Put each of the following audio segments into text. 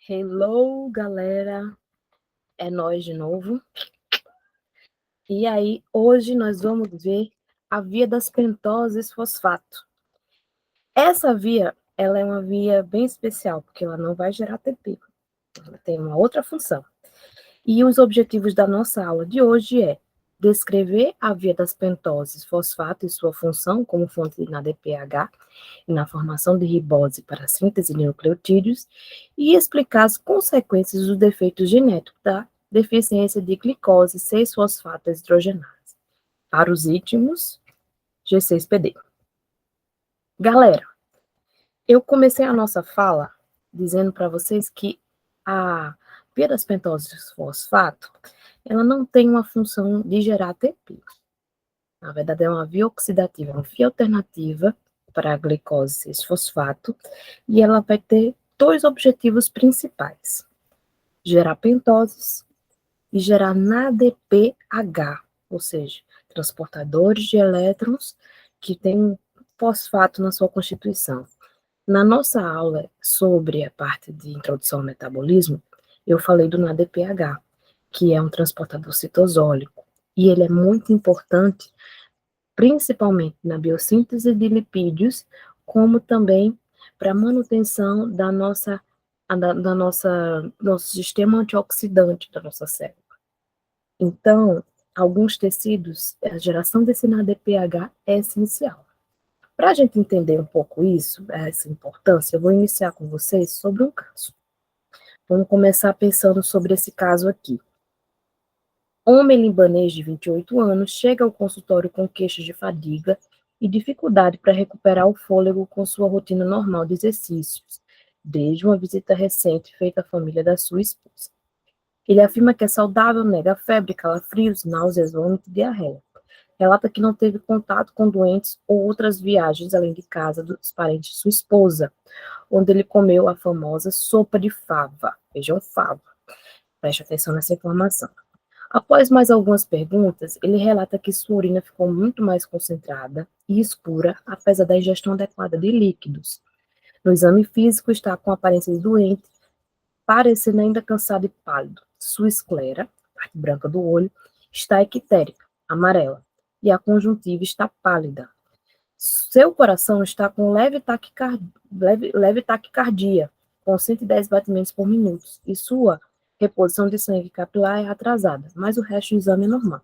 Hello, galera! É nós de novo. E aí, hoje nós vamos ver a via das pentoses fosfato. Essa via, ela é uma via bem especial, porque ela não vai gerar ATP. Ela tem uma outra função. E os objetivos da nossa aula de hoje é descrever a via das pentoses fosfato e sua função como fonte na DPH e na formação de ribose para a síntese de nucleotídeos e explicar as consequências dos defeitos genéticos da deficiência de glicose 6-fosfato hidrogenase para os íntimos G6PD. Galera, eu comecei a nossa fala dizendo para vocês que a via das pentoses fosfato, ela não tem uma função de gerar ATP. Na verdade, é uma via oxidativa, uma via alternativa para a glicose 6-fosfato, e ela vai ter dois objetivos principais: gerar pentoses e gerar NADPH, ou seja, transportadores de elétrons que têm fosfato na sua constituição. Na nossa aula sobre a parte de introdução ao metabolismo, eu falei do NADPH, que é um transportador citosólico, e ele é muito importante, principalmente na biossíntese de lipídios, como também para a manutenção nosso sistema antioxidante da nossa célula. Então, alguns tecidos, a geração desse NADPH é essencial. Para a gente entender um pouco isso, essa importância, eu vou iniciar com vocês sobre um caso. Vamos começar pensando sobre esse caso aqui. Homem libanês de 28 anos chega ao consultório com queixas de fadiga e dificuldade para recuperar o fôlego com sua rotina normal de exercícios, desde uma visita recente feita à família da sua esposa. Ele afirma que é saudável, nega febre, calafrios, náuseas, vômito e diarreia. Relata que não teve contato com doentes ou outras viagens além de casa dos parentes de sua esposa, onde ele comeu a famosa sopa de fava, feijão fava. Preste atenção nessa informação. Após mais algumas perguntas, ele relata que sua urina ficou muito mais concentrada e escura, apesar da ingestão adequada de líquidos. No exame físico, está com aparência doente, parecendo ainda cansado e pálido. Sua esclera, parte branca do olho, está equitérica, amarela, e a conjuntiva está pálida. Seu coração está com leve taquicardia, com 110 batimentos por minuto, e sua reposição de sangue capilar é atrasada, mas o resto do exame é normal.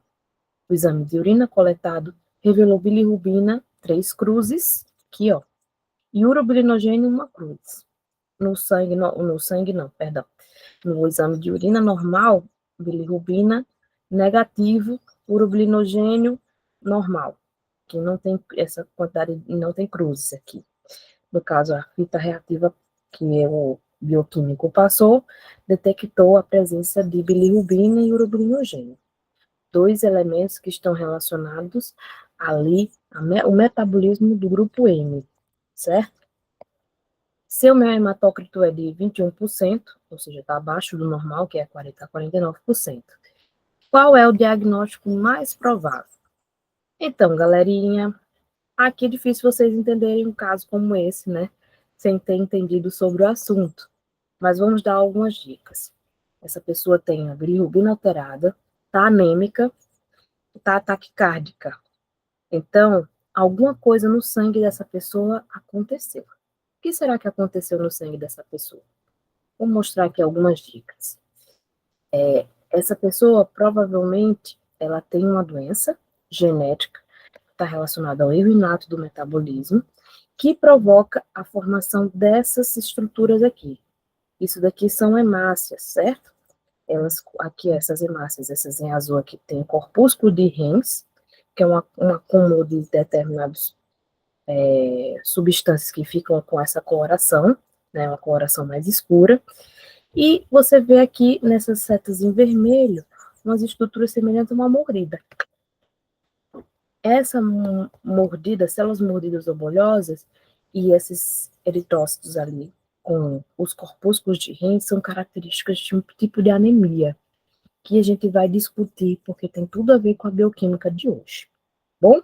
O exame de urina coletado revelou bilirrubina, 3 cruzes, aqui ó, e urobilinogênio, 1 cruz. No sangue não, perdão. No exame de urina normal, bilirrubina negativo, urobilinogênio normal, que não tem essa quantidade, não tem cruzes aqui. No caso, a fita reativa que o bioquímico passou, detectou a presença de bilirrubina e urobilinogênio. 2 elementos que estão relacionados ali, o metabolismo do grupo M, certo? Seu meu hematócrito é de 21%, ou seja, está abaixo do normal, que é 40 a 49%. Qual é o diagnóstico mais provável? Então, galerinha, aqui é difícil vocês entenderem um caso como esse, né? Sem ter entendido sobre o assunto. Mas vamos dar algumas dicas. Essa pessoa tem a bilirrubina alterada, está anêmica, está taquicárdica. Então, alguma coisa no sangue dessa pessoa aconteceu. O que será que aconteceu no sangue dessa pessoa? Vou mostrar aqui algumas dicas. Essa pessoa, provavelmente, ela tem uma doença genética, está relacionada ao erro inato do metabolismo, que provoca a formação dessas estruturas aqui. Isso daqui são hemácias, certo? Elas, aqui, essas hemácias, essas em azul aqui, tem corpúsculo de rins, que é um acúmulo de determinados substâncias que ficam com essa coloração, né, uma coloração mais escura. E você vê aqui, nessas setas em vermelho, umas estruturas semelhantes a uma mordida. Essa mordida, células mordidas ou bolhosas, e esses eritrócitos ali, com os corpúsculos de rins, são características de um tipo de anemia, que a gente vai discutir, porque tem tudo a ver com a bioquímica de hoje. Bom?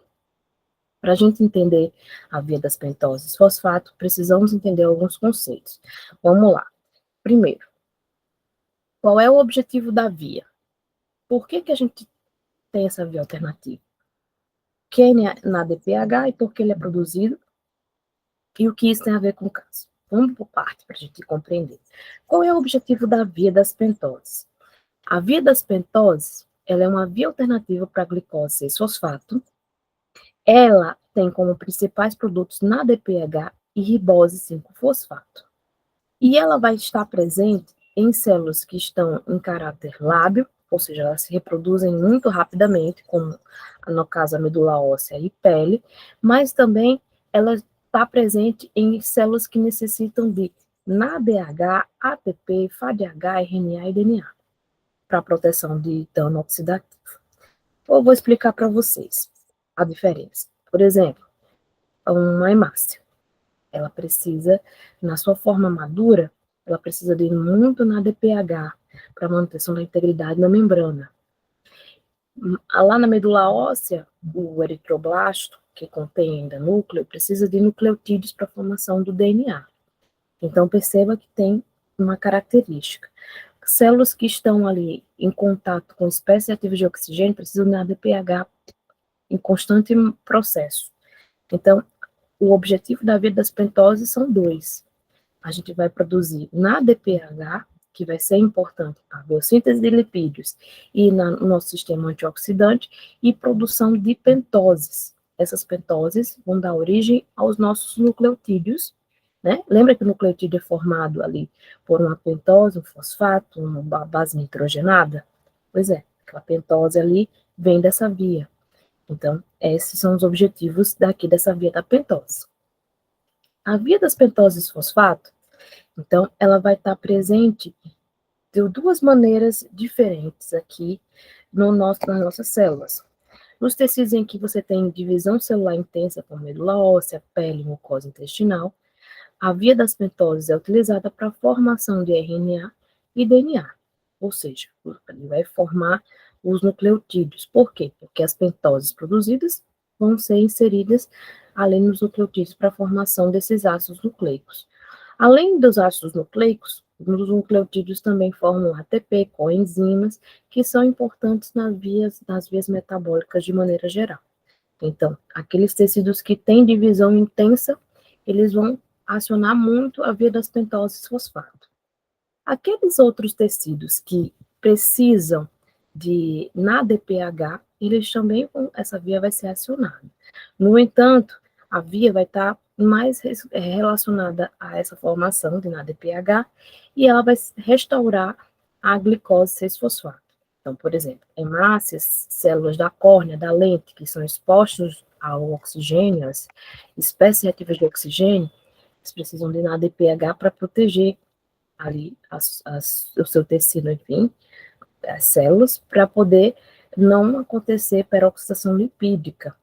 Para a gente entender a via das pentoses fosfato, precisamos entender alguns conceitos. Vamos lá. Primeiro, Qual é o objetivo da via? Por que a gente tem essa via alternativa? Quem é na DPH e por que ele é produzido e o que isso tem a ver com o caso. Vamos por parte para a gente compreender. Qual é o objetivo da via das pentoses? A via das pentoses, ela é uma via alternativa para a glicose 6-fosfato. Ela tem como principais produtos na DPH e ribose 5-fosfato. E ela vai estar presente em células que estão em caráter lábio, ou seja, elas se reproduzem muito rapidamente, como no caso a medula óssea e pele, mas também ela está presente em células que necessitam de NADH, ATP, FADH, RNA e DNA, para proteção de dano oxidativo. Eu vou explicar para vocês a diferença. Por exemplo, uma hemácia, ela precisa, na sua forma madura, ela precisa de muito NADPH para manutenção da integridade da membrana. Lá na medula óssea, o eritroblasto, que contém ainda núcleo, precisa de nucleotídeos para a formação do DNA. Então, perceba que tem uma característica. Células que estão ali em contato com espécies ativas de oxigênio precisam de ADPH em constante processo. Então, o objetivo da via das pentoses são dois. A gente vai produzir na DPH, que vai ser importante para a biossíntese de lipídios e no nosso sistema antioxidante, e produção de pentoses. Essas pentoses vão dar origem aos nossos nucleotídeos, né? Lembra que o nucleotídeo é formado ali por uma pentose, um fosfato, uma base nitrogenada? Pois é, aquela pentose ali vem dessa via. Então, esses são os objetivos dessa via da pentose. A via das pentoses fosfato, então, ela vai estar presente de duas maneiras diferentes aqui nas nossas células. Nos tecidos em que você tem divisão celular intensa, como medula óssea, pele, mucosa intestinal, a via das pentoses é utilizada para a formação de RNA e DNA, ou seja, ele vai formar os nucleotídeos. Por quê? Porque as pentoses produzidas vão ser inseridas além nos nucleotídeos para a formação desses ácidos nucleicos. Além dos ácidos nucleicos, os nucleotídeos também formam ATP, coenzimas, que são importantes nas vias metabólicas de maneira geral. Então, aqueles tecidos que têm divisão intensa, eles vão acionar muito a via das pentoses fosfato. Aqueles outros tecidos que precisam de NADPH, eles também essa via vai ser acionada. No entanto, a via vai estar mais relacionada a essa formação de NADPH e ela vai restaurar a glicose 6-fosfato. Então, por exemplo, hemácias, células da córnea, da lente, que são expostos ao oxigênio, as espécies reativas de oxigênio, eles precisam de NADPH para proteger ali o seu tecido, enfim, as células, para poder não acontecer peroxidação lipídica,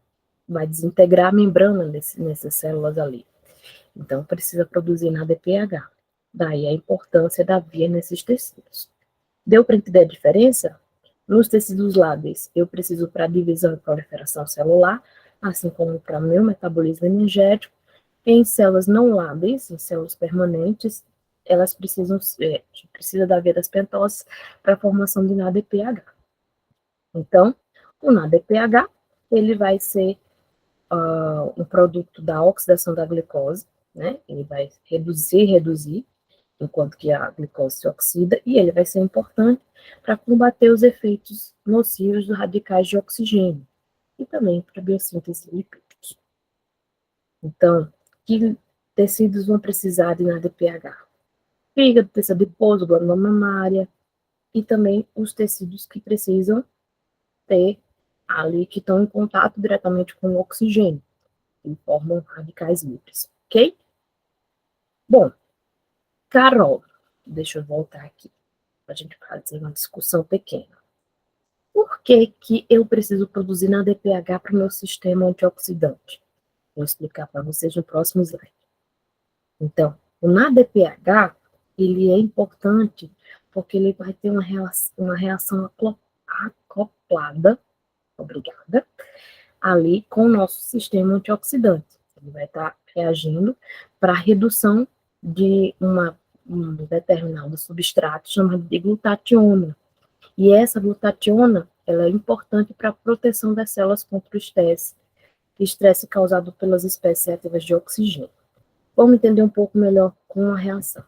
vai desintegrar a membrana nessas células ali. Então, precisa produzir NADPH. Daí a importância da via nesses tecidos. Deu para entender a diferença? Nos tecidos lábeis, eu preciso para divisão e proliferação celular, assim como para meu metabolismo energético. Em células não lábeis, em células permanentes, elas precisa da via das pentoses para a formação de NADPH. Então, o NADPH, ele vai ser um produto da oxidação da glicose, né? Ele vai reduzir, enquanto que a glicose se oxida, e ele vai ser importante para combater os efeitos nocivos dos radicais de oxigênio, e também para a biossíntese de lipídios. Então, que tecidos vão precisar de NADPH? Fígado, tecido adiposo, glândula mamária, e também os tecidos que precisam ter ali, que estão em contato diretamente com o oxigênio, que formam radicais livres, ok? Bom, Carol, deixa eu voltar aqui, para a gente fazer uma discussão pequena. Por que eu preciso produzir NADPH para o meu sistema antioxidante? Vou explicar para vocês no próximo slide. Então, o NADPH, ele é importante porque ele vai ter uma reação acoplada, obrigada, ali com o nosso sistema antioxidante. Ele vai estar reagindo para a redução de uma um determinado substrato chamado de glutationa. E essa glutationa, ela é importante para a proteção das células contra o estresse causado pelas espécies reativas de oxigênio. Vamos entender um pouco melhor com a reação.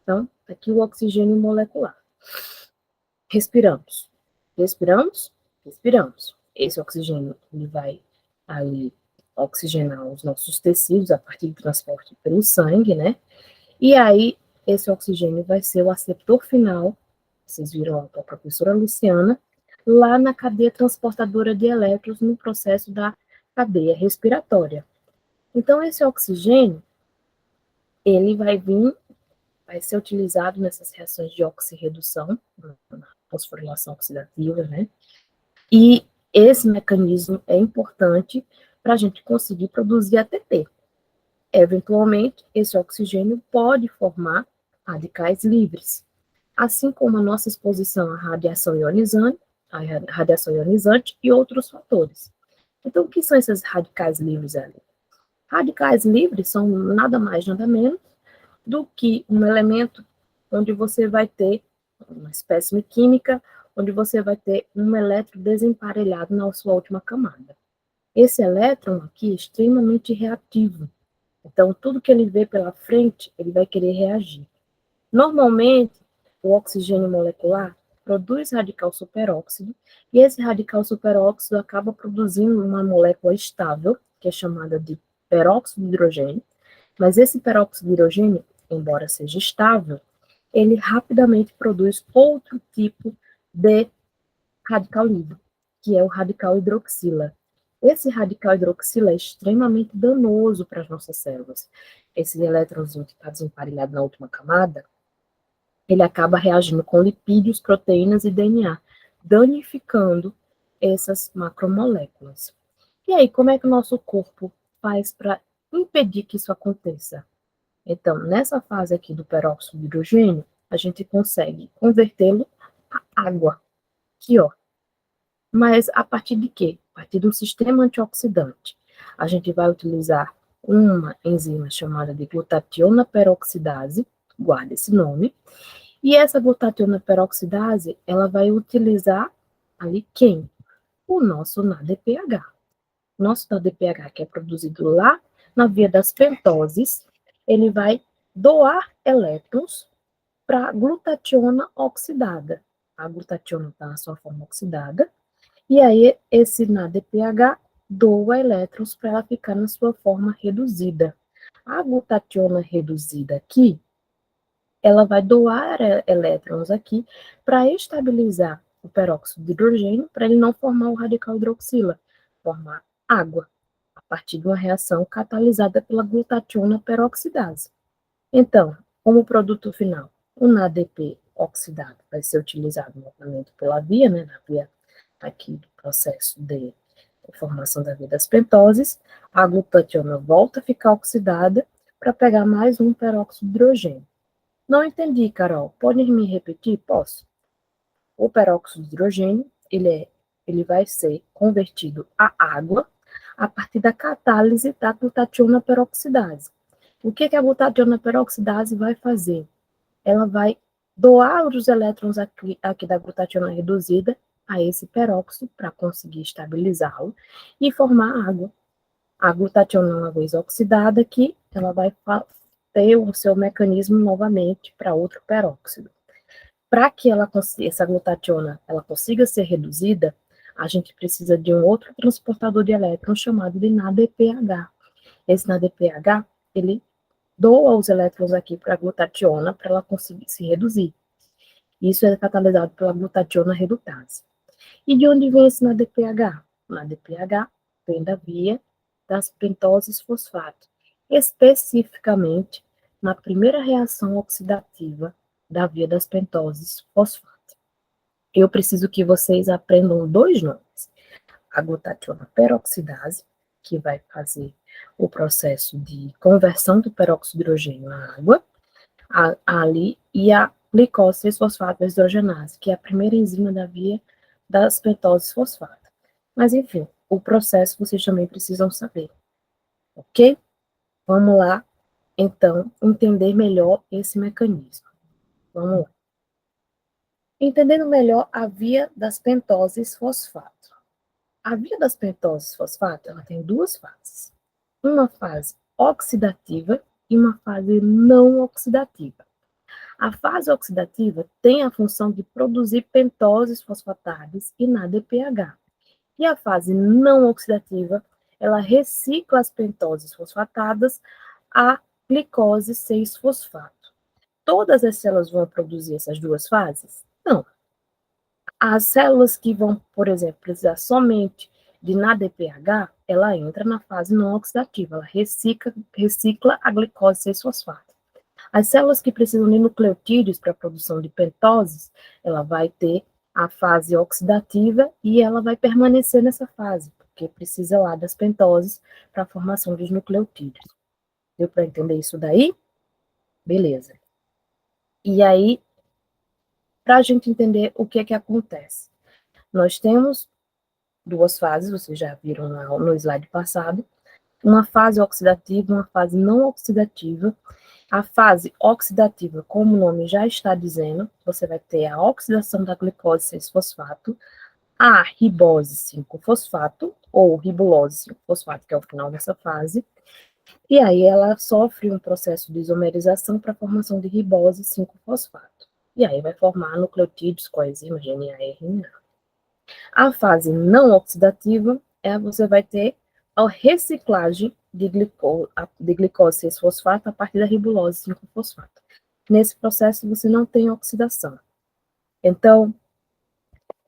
Então, aqui o oxigênio molecular. Respiramos. Respiramos? Respiramos. Esse oxigênio, ele vai ali oxigenar os nossos tecidos a partir do transporte pelo sangue, né? E aí, esse oxigênio vai ser o aceptor final, vocês viram a professora Luciana, lá na cadeia transportadora de elétrons no processo da cadeia respiratória. Então, esse oxigênio, ele vai ser utilizado nessas reações de oxirredução, na fosforilação oxidativa, né? E esse mecanismo é importante para a gente conseguir produzir ATP. Eventualmente, esse oxigênio pode formar radicais livres, assim como a nossa exposição à radiação ionizante e outros fatores. Então, o que são esses radicais livres ali? Radicais livres são nada mais, nada menos do que um elemento onde você vai ter uma espécime química, onde você vai ter um elétron desemparelhado na sua última camada. Esse elétron aqui é extremamente reativo. Então, tudo que ele vê pela frente, ele vai querer reagir. Normalmente, o oxigênio molecular produz radical superóxido, e esse radical superóxido acaba produzindo uma molécula estável, que é chamada de peróxido de hidrogênio, mas esse peróxido de hidrogênio, embora seja estável, ele rapidamente produz outro tipo de radical livre, que é o radical hidroxila. Esse radical hidroxila é extremamente danoso para as nossas células. Esse elétronzinho que está desemparelhado na última camada, ele acaba reagindo com lipídios, proteínas e DNA, danificando essas macromoléculas. E aí, como é que o nosso corpo faz para impedir que isso aconteça? Então, nessa fase aqui do peróxido de hidrogênio, a gente consegue convertê-lo a água. Aqui, ó. Mas a partir de quê? A partir de um sistema antioxidante. A gente vai utilizar uma enzima chamada de glutationa peroxidase, guarda esse nome, e essa glutationa peroxidase, ela vai utilizar ali quem? O nosso NADPH. Nosso NADPH, que é produzido lá na via das pentoses, ele vai doar elétrons para a glutationa oxidada. A glutationa está na sua forma oxidada, e aí esse NADPH doa elétrons para ela ficar na sua forma reduzida. A glutationa reduzida aqui, ela vai doar elétrons aqui para estabilizar o peróxido de hidrogênio, para ele não formar o radical hidroxila, formar água, a partir de uma reação catalisada pela glutationa peroxidase. Então, como produto final, o NADP oxidado vai ser utilizado novamente pela via, né, na via aqui do processo de formação da via das pentoses, a glutationa volta a ficar oxidada para pegar mais um peróxido de hidrogênio. Não entendi, Carol. Pode me repetir? Posso. O peróxido de hidrogênio, ele vai ser convertido a água a partir da catálise da glutationa peroxidase. O que a glutationa peroxidase vai fazer? Ela vai doar os elétrons aqui da glutationa reduzida a esse peróxido para conseguir estabilizá-lo e formar água. A glutationa, uma vez oxidada aqui, ela vai ter o seu mecanismo novamente para outro peróxido. Para que essa glutationa ela consiga ser reduzida, a gente precisa de um outro transportador de elétrons chamado de NADPH. Esse NADPH, ele doa os elétrons aqui para a glutationa para ela conseguir se reduzir. Isso é catalisado pela glutationa redutase. E de onde vem esse NADPH? O NADPH vem da via das pentoses fosfato, especificamente na primeira reação oxidativa da via das pentoses fosfato. Eu preciso que vocês aprendam dois nomes. A glutationa peroxidase, que vai fazer o processo de conversão do peróxido de hidrogênio à água, ali, e a glicose 3-fosfato hidrogenase, que é a primeira enzima da via das pentoses fosfato. Mas, enfim, o processo vocês também precisam saber. Ok? Vamos lá então, entender melhor esse mecanismo. Vamos lá. Entendendo melhor a via das pentoses fosfato. A via das pentoses fosfato, ela tem duas fases. Uma fase oxidativa e uma fase não oxidativa. A fase oxidativa tem a função de produzir pentoses fosfatadas e NADPH. E a fase não oxidativa, ela recicla as pentoses fosfatadas a glicose 6-fosfato. Todas as células vão produzir essas duas fases? Não. As células que vão, por exemplo, precisar somente de NADPH, ela entra na fase não oxidativa, ela recicla a glicose 6-fosfato. As células que precisam de nucleotídeos para a produção de pentoses, ela vai ter a fase oxidativa e ela vai permanecer nessa fase, porque precisa lá das pentoses para a formação dos nucleotídeos. Deu para entender isso daí? Beleza. E aí, para a gente entender o que é que acontece, nós temos duas fases, vocês já viram no slide passado, uma fase oxidativa e uma fase não oxidativa. A fase oxidativa, como o nome já está dizendo, você vai ter a oxidação da glicose 6-fosfato, a ribose 5-fosfato, ou ribulose 5-fosfato, que é o final dessa fase, e aí ela sofre um processo de isomerização para a formação de ribose 5-fosfato. E aí vai formar nucleotídeos, coenzimas, GNA e RNA. A fase não oxidativa, você vai ter a reciclagem de glicose 6-fosfato a partir da ribulose 5-fosfato. Nesse processo, você não tem oxidação. Então,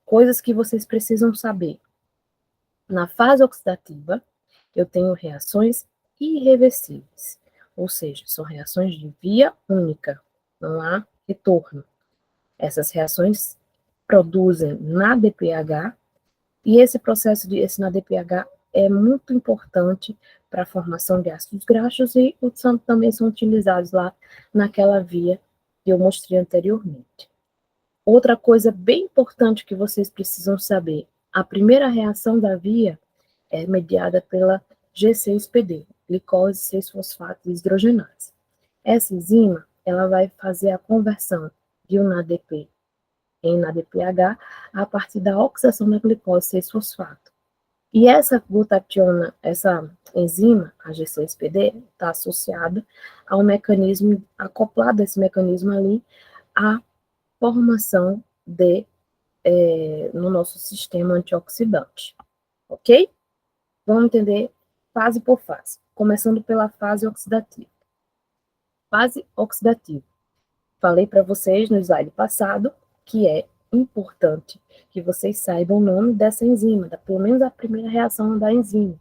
coisas que vocês precisam saber. Na fase oxidativa, eu tenho reações irreversíveis, ou seja, são reações de via única, não há retorno. Essas reações produzem NADPH, e esse processo esse NADPH é muito importante para a formação de ácidos graxos e também são utilizados lá naquela via que eu mostrei anteriormente. Outra coisa bem importante que vocês precisam saber, a primeira reação da via é mediada pela G6PD, glicose 6-fosfato deshidrogenase. Essa enzima, ela vai fazer a conversão de um NADP em NADPH a partir da oxidação da glicose 6-fosfato. E essa glutationa, essa enzima, a G6PD, está associada ao mecanismo, acoplado a esse mecanismo ali, a formação no nosso sistema antioxidante, ok? Vamos entender fase por fase, começando pela fase oxidativa. Fase oxidativa. Falei para vocês no slide passado que é importante que vocês saibam o nome dessa enzima, pelo menos a primeira reação da enzima,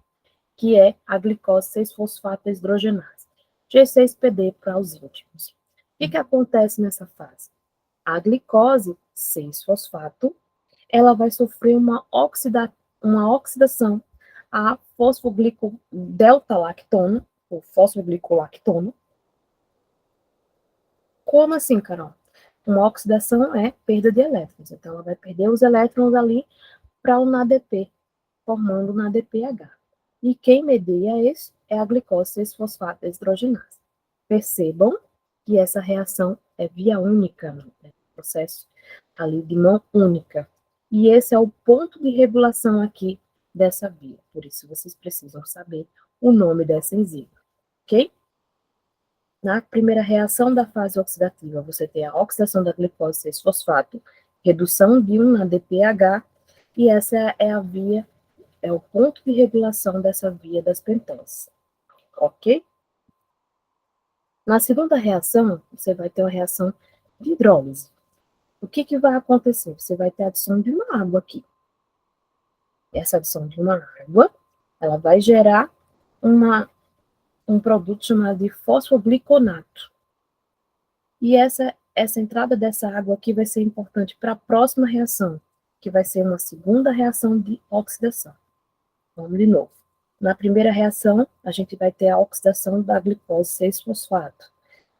que é a glicose 6-fosfato deshidrogenase, G6PD para os íntimos. O que acontece nessa fase? A glicose 6-fosfato, ela vai sofrer uma oxidação a fosfoglicodelta-lactono, ou fosfoglicolactono. Como assim, Carol? Uma oxidação é perda de elétrons, então ela vai perder os elétrons ali para o NADP, formando o NADPH. E quem media esse é a glicose 6-fosfato deshidrogenase. Percebam que essa reação é via única, né? Processo ali de mão única. E esse é o ponto de regulação aqui dessa via. Por isso, vocês precisam saber o nome dessa enzima, ok? Na primeira reação da fase oxidativa, você tem a oxidação da glicose 6-fosfato, redução de um NADPH, e essa é a via, é o ponto de regulação dessa via das pentoses, ok? Na segunda reação, você vai ter uma reação de hidrólise. O que vai acontecer? Você vai ter a adição de uma água aqui. Essa adição de uma água, ela vai gerar um produto chamado de fosfogliconato. E essa entrada dessa água aqui vai ser importante para a próxima reação, que vai ser uma segunda reação de oxidação. Vamos de novo. Na primeira reação, a gente vai ter a oxidação da glicose 6-fosfato.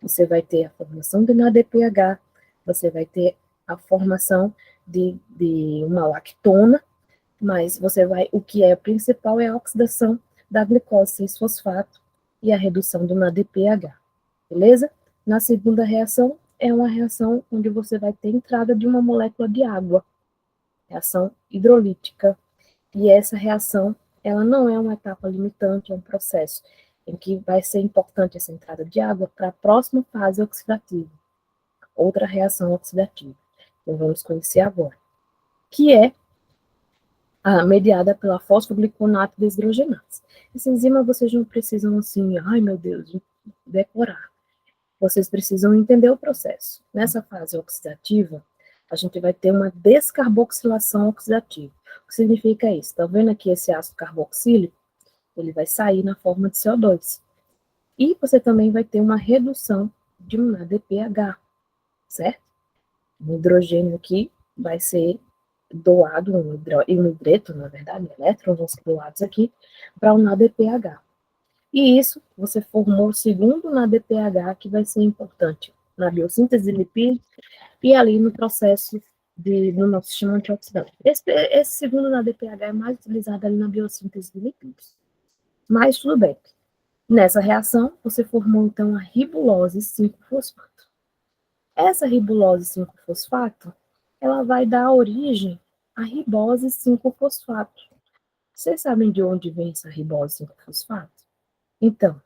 Você vai ter a formação de NADPH, você vai ter a formação de uma lactona, mas o que é principal é a oxidação da glicose 6-fosfato e a redução do NADPH. beleza? Na segunda reação, é uma reação onde você vai ter entrada de uma molécula de água, reação hidrolítica. E essa reação, ela não é uma etapa limitante, é um processo em que vai ser importante essa entrada de água para a próxima fase oxidativa, outra reação oxidativa. Então, vamos conhecer agora, que é mediada pela fosfogliconato desidrogenase. Essa enzima vocês não precisam, assim, ai meu Deus, decorar. Vocês precisam entender o processo. Nessa fase oxidativa, a gente vai ter uma descarboxilação oxidativa. O que significa isso? Está vendo aqui esse ácido carboxílico? Ele vai sair na forma de CO2. E você também vai ter uma redução de um ADPH, certo? O hidrogênio aqui vai ser doado, um hidreto, na verdade, elétrons vão ser doados aqui para um ADPH. E isso, você formou o segundo NADPH, que vai ser importante na biossíntese de lipídios e ali no processo no nosso sistema antioxidante. Esse segundo NADPH é mais utilizado ali na biossíntese de lipídios. Mas tudo bem. Nessa reação, você formou, então, a ribulose 5-fosfato. Essa ribulose 5-fosfato, ela vai dar origem à ribose 5-fosfato. Vocês sabem de onde vem essa ribose 5-fosfato? Então,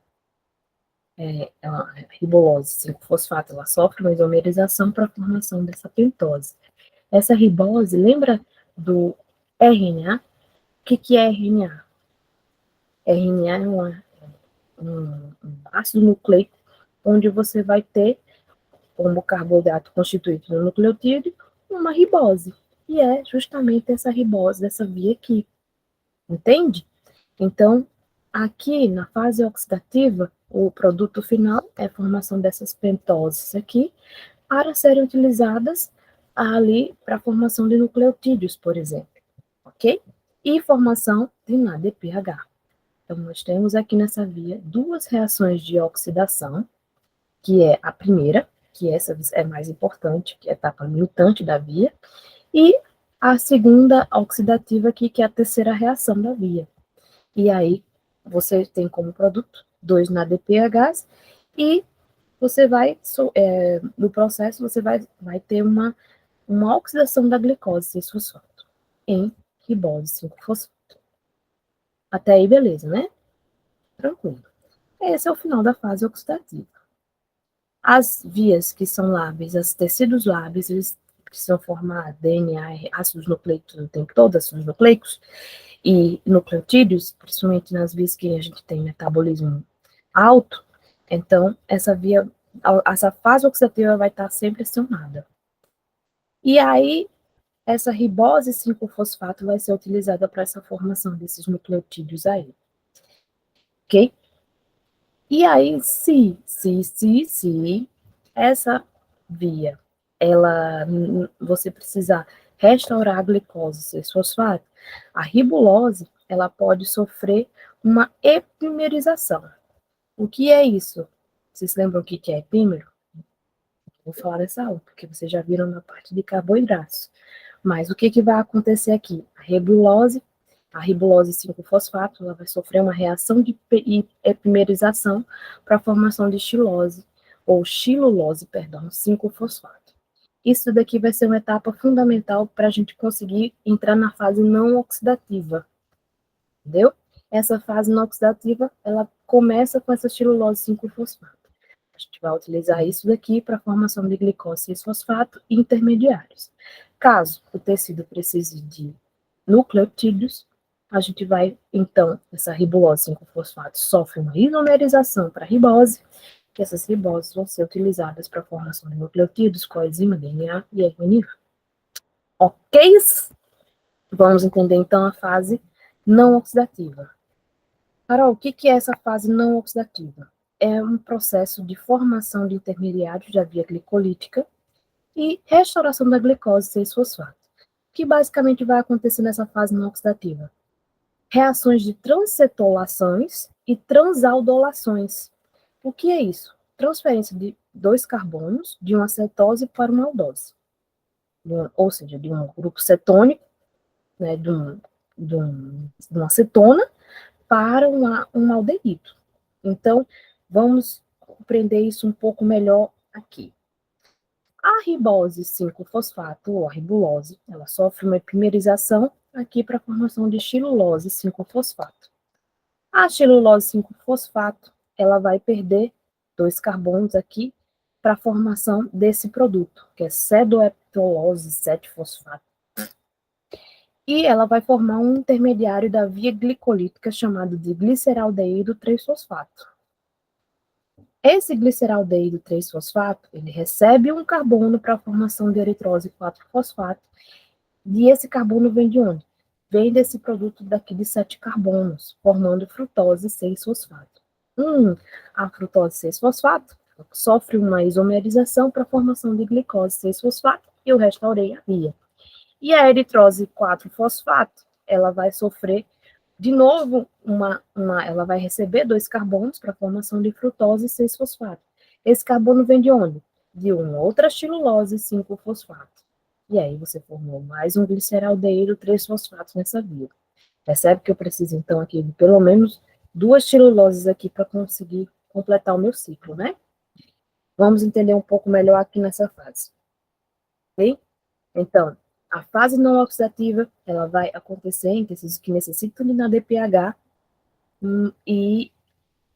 a ribulose 5-fosfato, ela sofre uma isomerização para a formação dessa pentose. Essa ribose, lembra do RNA? O que é RNA? RNA é um ácido nucleico, onde você vai ter, como carboidrato constituído no nucleotídeo, uma ribose. E é justamente essa ribose dessa via aqui. Entende? Então, aqui na fase oxidativa, o produto final é a formação dessas pentoses aqui, para serem utilizadas ali para a formação de nucleotídeos, por exemplo, ok? E formação de NADPH. Então, nós temos aqui nessa via duas reações de oxidação, que é a primeira, que essa é mais importante, que é a etapa limitante da via, e a segunda oxidativa aqui, que é a terceira reação da via. E aí, você tem como produto 2 NADPHs e você vai, no processo, você vai ter uma oxidação da glicose 6-fosfato em ribose 5-fosfato. Até aí, beleza, né? Tranquilo. Esse é o final da fase oxidativa. As vias que são lábeis, os tecidos lábeis, eles precisam formar DNA, ácidos nucleicos o tempo todo, ácidos nucleicos, e nucleotídeos, principalmente nas vias que a gente tem metabolismo alto, então essa fase oxidativa vai estar sempre acionada. E aí, essa ribose 5-fosfato vai ser utilizada para essa formação desses nucleotídeos aí. Ok? E aí, se essa via, você precisar restaurar a glicose 6-fosfato, a ribulose, ela pode sofrer uma epimerização. O que é isso? Vocês lembram o que é epímero? Vou falar nessa aula, porque vocês já viram na parte de carboidratos. Mas o que vai acontecer aqui? A ribulose 5-fosfato, ela vai sofrer uma reação de epimerização para a formação de xilose, ou xilulose, 5-fosfato. Isso daqui vai ser uma etapa fundamental para a gente conseguir entrar na fase não oxidativa, entendeu? Essa fase não oxidativa, ela começa com essa xilulose 5-fosfato. A gente vai utilizar isso daqui para a formação de glicose 6-fosfato intermediários. Caso o tecido precise de nucleotídeos, a gente vai, então, essa ribulose 5-fosfato sofre uma isomerização para a ribose, que essas riboses vão ser utilizadas para a formação de nucleotídeos, coenzima, DNA e RNA. Ok? Vamos entender, então, a fase não oxidativa. Carol, o que é essa fase não oxidativa? É um processo de formação de intermediários da via glicolítica e restauração da glicose 6-fosfato, que basicamente vai acontecer nessa fase não oxidativa. Reações de transcetolações e transaldolações. O que é isso? Transferência de 2 carbonos de uma cetose para uma aldose. Ou seja, de um grupo cetônico, né, de uma cetona, para um aldeído. Então, vamos compreender isso um pouco melhor aqui. A ribose 5-fosfato, ou a ribulose, ela sofre uma epimerização aqui para a formação de xilulose 5-fosfato. A xilulose 5-fosfato, ela vai perder 2 carbonos aqui para a formação desse produto, que é cedoheptolose 7-fosfato. E ela vai formar um intermediário da via glicolítica chamado de gliceraldeído 3-fosfato. Esse gliceraldeído 3-fosfato, ele recebe um carbono para a formação de eritrose 4-fosfato, e esse carbono vem de onde? Vem desse produto daqui de 7 carbonos, formando frutose 6-fosfato. A frutose 6-fosfato sofre uma isomerização para a formação de glicose 6-fosfato, e eu restaurei a via. E a eritrose 4-fosfato, ela vai sofrer, de novo, ela vai receber 2 carbonos para a formação de frutose 6-fosfato. Esse carbono vem de onde? De uma outra xilulose 5-fosfato. E aí você formou mais um gliceraldeído 3-fosfato nessa via. Percebe que eu preciso, então, aqui de pelo menos 2 xiluloses aqui para conseguir completar o meu ciclo, né? Vamos entender um pouco melhor aqui nessa fase. Ok? Então, a fase não oxidativa, ela vai acontecer em tecidos que necessitam de NADPH e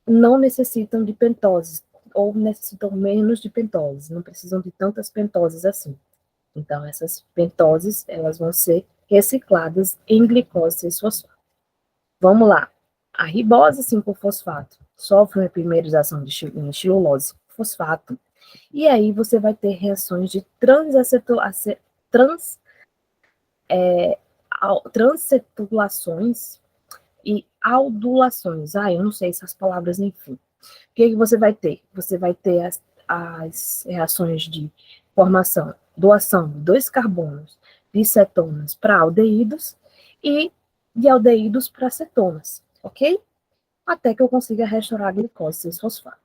não necessitam de pentose, ou necessitam menos de pentose, não precisam de tantas pentoses assim. Então, essas pentoses, elas vão ser recicladas em glicose 6-fosfato. Vamos lá. A ribose 5-fosfato sofre uma epimerização de xilulose fosfato, e aí você vai ter reações de transcetulações e aldulações. Eu não sei essas palavras, enfim. O que você vai ter? Você vai ter as reações de formação, doação de 2 carbonos de cetonas para aldeídos e de aldeídos para cetonas, ok? Até que eu consiga restaurar a glicose 6-fosfato.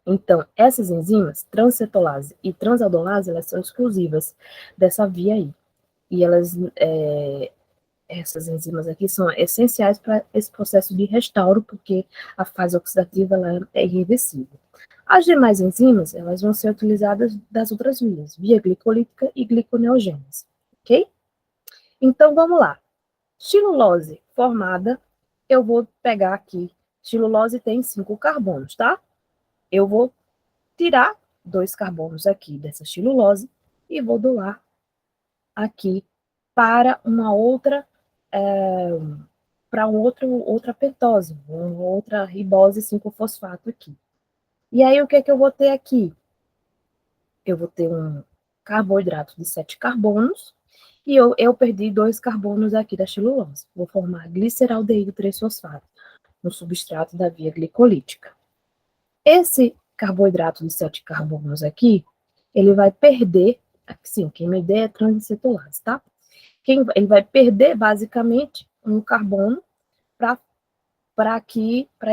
Então, essas enzimas, transcetolase e transaldolase, elas são exclusivas dessa via aí. E essas enzimas aqui são essenciais para esse processo de restauro, porque a fase oxidativa ela é irreversível. As demais enzimas, elas vão ser utilizadas das outras vias, via glicolítica e gliconeogênese, ok? Então, vamos lá. Xilulose formada, eu vou pegar aqui, xilulose tem 5 carbonos, tá? Eu vou tirar 2 carbonos aqui dessa xilulose e vou doar aqui para uma outra outra pentose, uma outra ribose 5-fosfato aqui. E aí, o que é que eu vou ter aqui? Eu vou ter um carboidrato de 7 carbonos, e eu perdi 2 carbonos aqui da xilulose. Vou formar gliceraldeído 3-fosfato, no substrato da via glicolítica. Esse carboidrato de 7 carbonos aqui, ele vai perder, assim, quem me der é transcetolase, tá? Ele vai perder, basicamente, um carbono para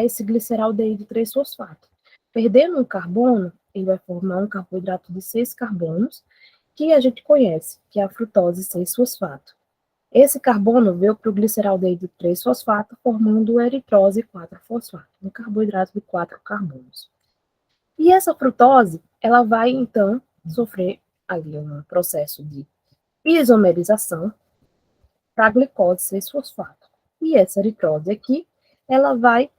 esse gliceraldeído 3-fosfato. Perdendo um carbono, ele vai formar um carboidrato de 6 carbonos, que a gente conhece, que é a frutose 6-fosfato. Esse carbono veio para o gliceraldeído 3-fosfato, formando o eritrose 4-fosfato, um carboidrato de 4 carbonos. E essa frutose, ela vai, então, sofrer ali um processo de isomerização para a glicose 6-fosfato. E essa eritrose aqui, ela vai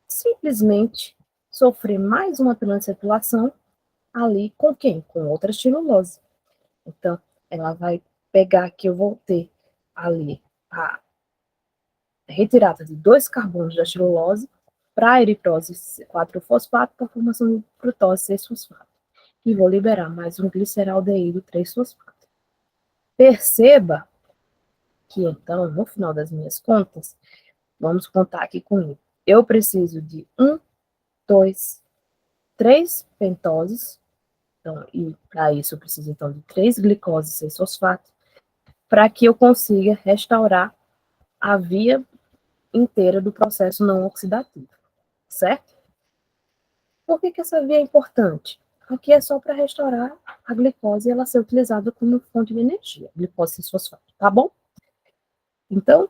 simplesmente sofrer mais uma transcetulação ali com quem? Com outra xilulose. Então, ela vai pegar aqui, eu vou ter ali a retirada de 2 carbonos da xilulose para a eritrose 4-fosfato para a formação de frutose 6-fosfato. E vou liberar mais um gliceraldeído 3-fosfato. Perceba que, então, no final das minhas contas, vamos contar aqui comigo. Eu preciso de 1, 2, 3 pentoses, então, e para isso eu preciso, então, de 3 glicoses 6-fosfato, para que eu consiga restaurar a via inteira do processo não oxidativo, certo? Por que essa via é importante? Aqui é só para restaurar a glicose e ela ser utilizada como fonte de energia, glicose 6-fosfato, tá bom? Então,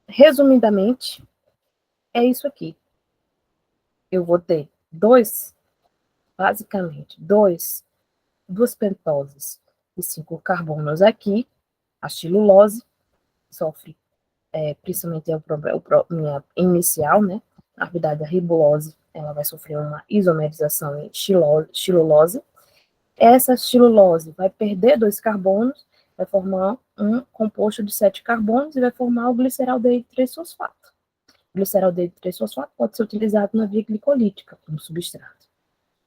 resumidamente, é isso aqui. Eu vou ter basicamente, duas pentoses e 5 carbonos aqui. A xilulose sofre, principalmente o problema inicial, né? Na verdade, a ribulose, ela vai sofrer uma isomerização em xilulose. Essa xilulose vai perder 2 carbonos, vai formar um composto de 7 carbonos e vai formar o gliceraldeído 3-fosfato. O gliceraldeído 3-fosfato pode ser utilizado na via glicolítica como substrato.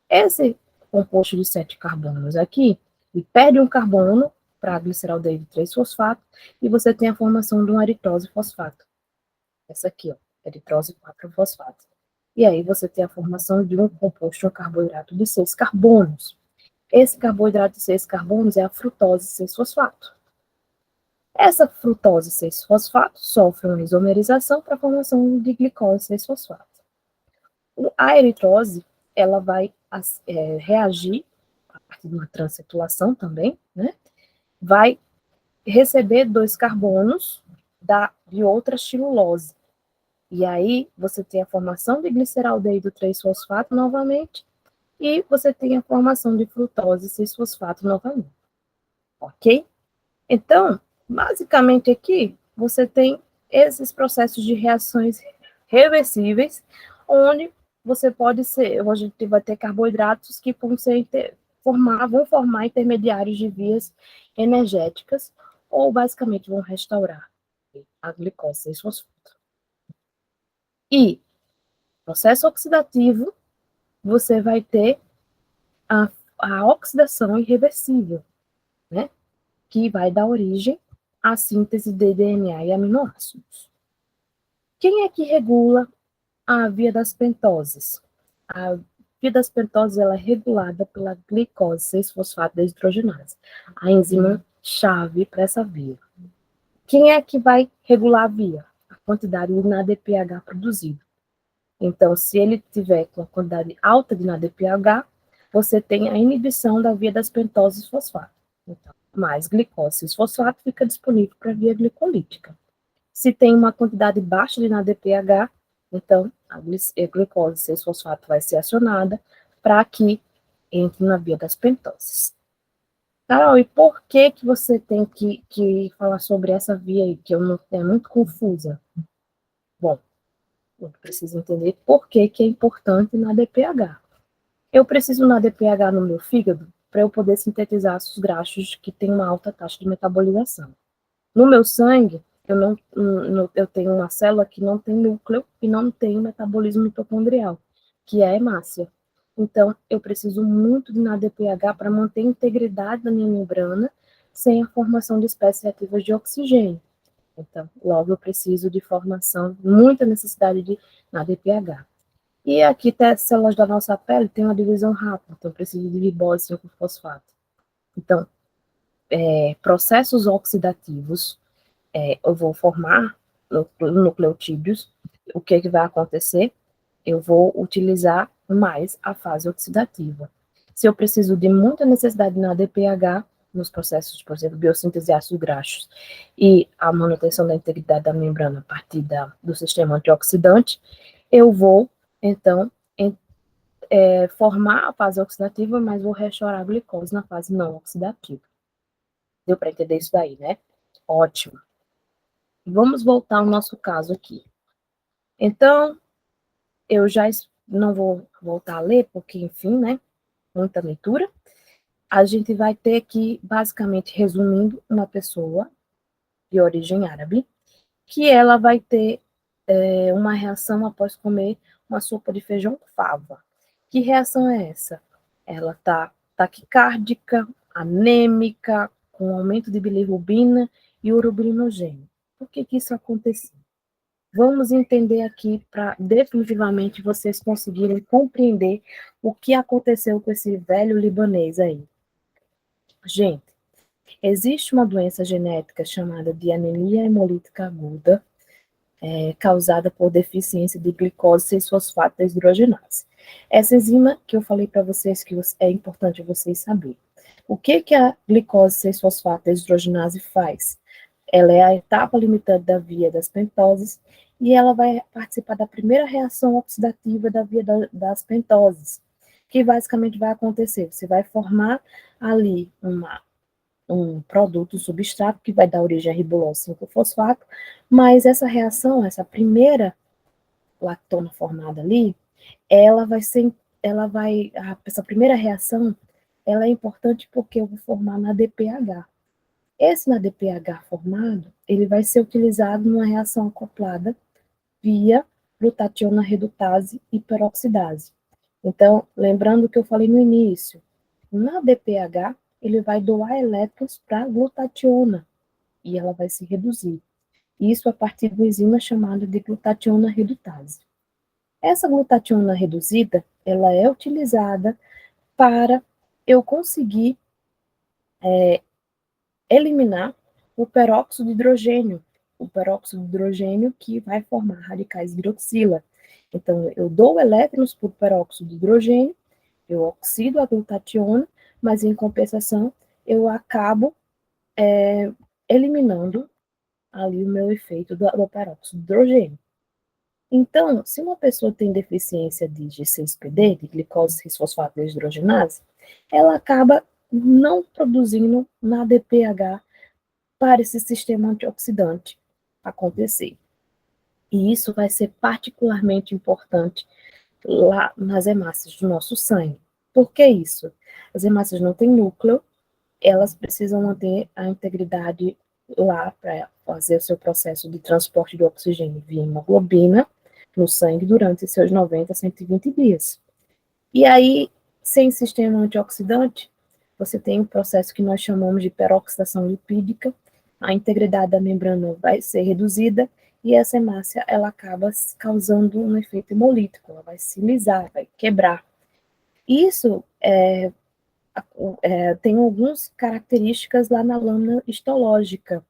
Esse composto de 7 carbonos aqui, ele perde um carbono para gliceraldeído 3-fosfato e você tem a formação de um eritrose fosfato. Essa aqui, ó, eritrose 4-fosfato. E aí você tem a formação de um composto, um carboidrato de 6 carbonos. Esse carboidrato de 6 carbonos é a frutose 6-fosfato. Essa frutose 6-fosfato sofre uma isomerização para a formação de glicose 6-fosfato. A eritrose, ela vai reagir, a partir de uma transcetulação também, né? Vai receber 2 carbonos de outra xilulose. E aí, você tem a formação de gliceraldeído 3-fosfato novamente, e você tem a formação de frutose 6-fosfato novamente. Ok? Então, basicamente aqui, você tem esses processos de reações reversíveis, onde você pode ser, a gente vai ter carboidratos que vão formar intermediários de vias energéticas, ou basicamente vão restaurar a glicose 6-fosfato. E, processo oxidativo, você vai ter a oxidação irreversível, né? Que vai dar origem à síntese de DNA e aminoácidos. Quem é que regula a via das pentoses? A via das pentoses ela é regulada pela glicose 6-fosfato deshidrogenase, a enzima chave para essa via. Quem é que vai regular a via? A quantidade de NADPH produzido. Então, se ele tiver com a quantidade alta de NADPH, você tem a inibição da via das pentoses fosfato. Então, mais glicose 6-fosfato fica disponível para a via glicolítica. Se tem uma quantidade baixa de NADPH, então a glicose 6-fosfato vai ser acionada para que entre na via das pentoses. Carol, e por que você tem que falar sobre essa via aí, que é muito confusa? Bom, eu preciso entender por que é importante na DPH. Eu preciso na DPH no meu fígado para eu poder sintetizar ácidos graxos que têm uma alta taxa de metabolização. No meu sangue, eu tenho uma célula que não tem núcleo e não tem metabolismo mitocondrial, que é a hemácia. Então, eu preciso muito de NADPH para manter a integridade da minha membrana sem a formação de espécies reativas de oxigênio. Então, logo eu preciso de formação, muita necessidade de NADPH. E aqui, as células da nossa pele têm uma divisão rápida, então eu preciso de ribose 5-fosfato. Então, processos oxidativos, eu vou formar nucleotídeos. O que vai acontecer? Eu vou utilizar mais a fase oxidativa. Se eu preciso de muita necessidade na ADPH, nos processos, por exemplo, biossíntese de ácidos graxos e a manutenção da integridade da membrana a partir do sistema antioxidante, eu vou, então, formar a fase oxidativa, mas vou restaurar a glicose na fase não oxidativa. Deu para entender isso daí, né? Ótimo. Vamos voltar ao nosso caso aqui. Então, eu já não vou voltar a ler, porque, enfim, né? Muita leitura. A gente vai ter aqui, basicamente, resumindo, uma pessoa de origem árabe, que ela vai ter uma reação após comer uma sopa de feijão com fava. Que reação é essa? Ela está taquicárdica, anêmica, com aumento de bilirrubina e urobilinogênio. Por que isso aconteceu? Vamos entender aqui para definitivamente vocês conseguirem compreender o que aconteceu com esse velho libanês aí. Gente, existe uma doença genética chamada de anemia hemolítica aguda, causada por deficiência de glicose 6-fosfato deshidrogenase. Essa enzima que eu falei para vocês que é importante vocês saberem. O que a glicose 6-fosfato deshidrogenase faz? Ela é a etapa limitante da via das pentoses e ela vai participar da primeira reação oxidativa da via das pentoses, que basicamente vai acontecer, você vai formar ali um produto, um substrato, que vai dar origem a ribulose 5-fosfato, mas essa reação, essa primeira lactona formada ali, ela vai ser, essa primeira reação, ela é importante porque eu vou formar na DPH. Esse na DPH formado, ele vai ser utilizado numa reação acoplada via glutationa redutase e peroxidase. Então, lembrando o que eu falei no início, na DPH, ele vai doar elétrons para a glutationa e ela vai se reduzir. Isso a partir de uma enzima chamada de glutationa redutase. Essa glutationa reduzida, ela é utilizada para eu conseguir eliminar o peróxido de hidrogênio. O peróxido de hidrogênio que vai formar radicais hidroxila. Então, eu dou elétrons para o peróxido de hidrogênio, eu oxido a glutationa, mas em compensação, eu acabo eliminando ali o meu efeito do peróxido de hidrogênio. Então, se uma pessoa tem deficiência de G6PD, de glicose 6-fosfato deshidrogenase, ela acaba não produzindo na DPH para esse sistema antioxidante acontecer. E isso vai ser particularmente importante lá nas hemácias do nosso sangue. Por que isso? As hemácias não têm núcleo, elas precisam manter a integridade lá para fazer o seu processo de transporte de oxigênio via hemoglobina no sangue durante seus 90 a 120 dias. E aí, sem sistema antioxidante, você tem um processo que nós chamamos de peroxidação lipídica, a integridade da membrana vai ser reduzida e essa hemácia ela acaba causando um efeito hemolítico, ela vai se lisar, vai quebrar. Isso tem algumas características lá na lâmina histológica.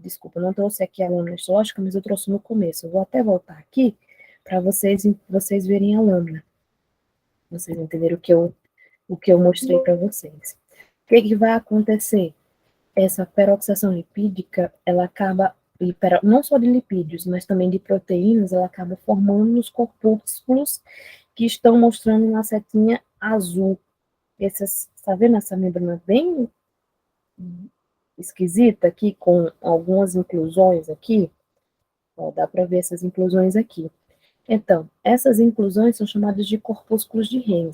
Desculpa, não trouxe aqui a lâmina histológica, mas eu trouxe no começo. Eu vou até voltar aqui para vocês verem a lâmina. Vocês entenderam o que eu mostrei para vocês. O que vai acontecer? Essa peroxidação lipídica, ela acaba, não só de lipídios, mas também de proteínas, ela acaba formando os corpúsculos que estão mostrando na setinha azul. Tá vendo essa membrana bem esquisita aqui, com algumas inclusões aqui? Ó, dá para ver essas inclusões aqui. Então, essas inclusões são chamadas de corpúsculos de Henle.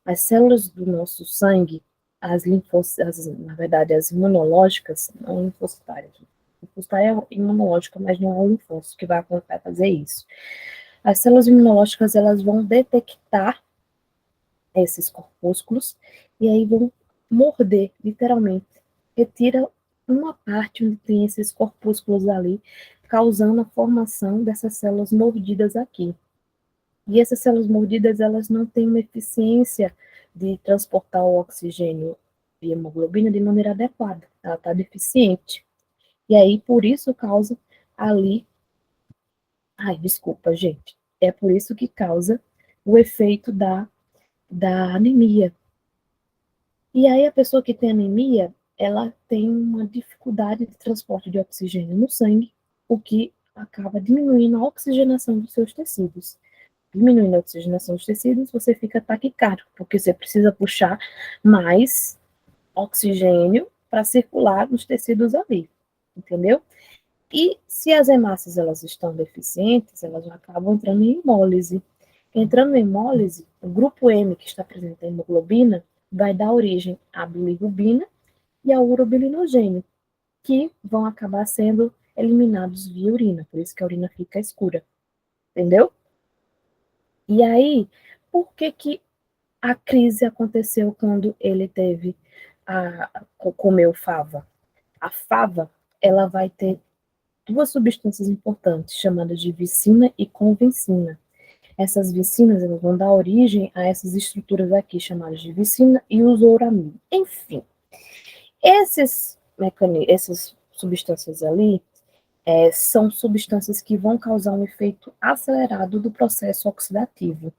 As células do nosso sangue, na verdade, as imunológicas, não linfocitárias. Linfocitária é imunológica, mas não é o linfócito que vai fazer isso. As células imunológicas, elas vão detectar esses corpúsculos e aí vão morder, literalmente. Retira uma parte onde tem esses corpúsculos ali, causando a formação dessas células mordidas aqui. E essas células mordidas, elas não têm uma eficiência de transportar o oxigênio e hemoglobina de maneira adequada. Ela está deficiente. E aí, por isso, causa ali... Ai, desculpa, gente. É por isso que causa o efeito da anemia. E aí, a pessoa que tem anemia, ela tem uma dificuldade de transporte de oxigênio no sangue, o que acaba diminuindo a oxigenação dos seus tecidos. Diminuindo a oxigenação dos tecidos, você fica taquicárdico, porque você precisa puxar mais oxigênio para circular nos tecidos ali, entendeu? E se as hemácias elas estão deficientes, elas acabam entrando em hemólise. Entrando em hemólise, o grupo M, que está presente na hemoglobina, vai dar origem à bilirrubina e ao urobilinogênio, que vão acabar sendo eliminados via urina, por isso que a urina fica escura, entendeu? E aí, por que a crise aconteceu quando ele comeu fava? A fava, ela vai ter duas substâncias importantes, chamadas de vicina e convencina. Essas vicinas, elas vão dar origem a essas estruturas aqui, chamadas de vicina e usoramida. Enfim, essas substâncias ali são substâncias que vão causar um efeito acelerado do processo oxidativo.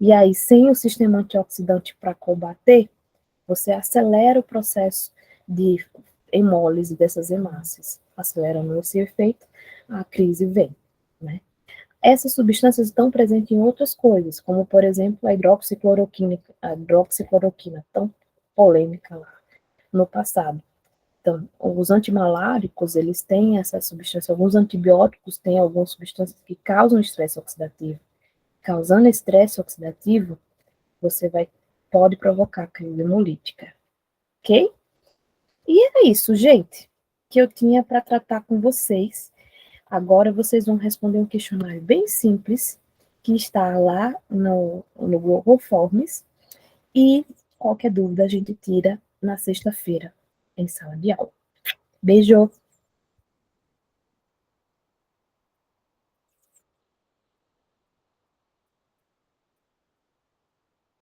E aí, sem o sistema antioxidante para combater, você acelera o processo de hemólise dessas hemácias, acelerando esse efeito, a crise vem, né? Essas substâncias estão presentes em outras coisas, como, por exemplo, a hidroxicloroquina, tão polêmica lá no passado. Então, os antimaláricos, eles têm essa substância, alguns antibióticos têm algumas substâncias que causam estresse oxidativo. Causando estresse oxidativo, você pode provocar crise hemolítica, ok? E é isso, gente, que eu tinha para tratar com vocês. Agora vocês vão responder um questionário bem simples, que está lá no Google Forms, e qualquer dúvida a gente tira na sexta-feira, em sala de aula. Beijo!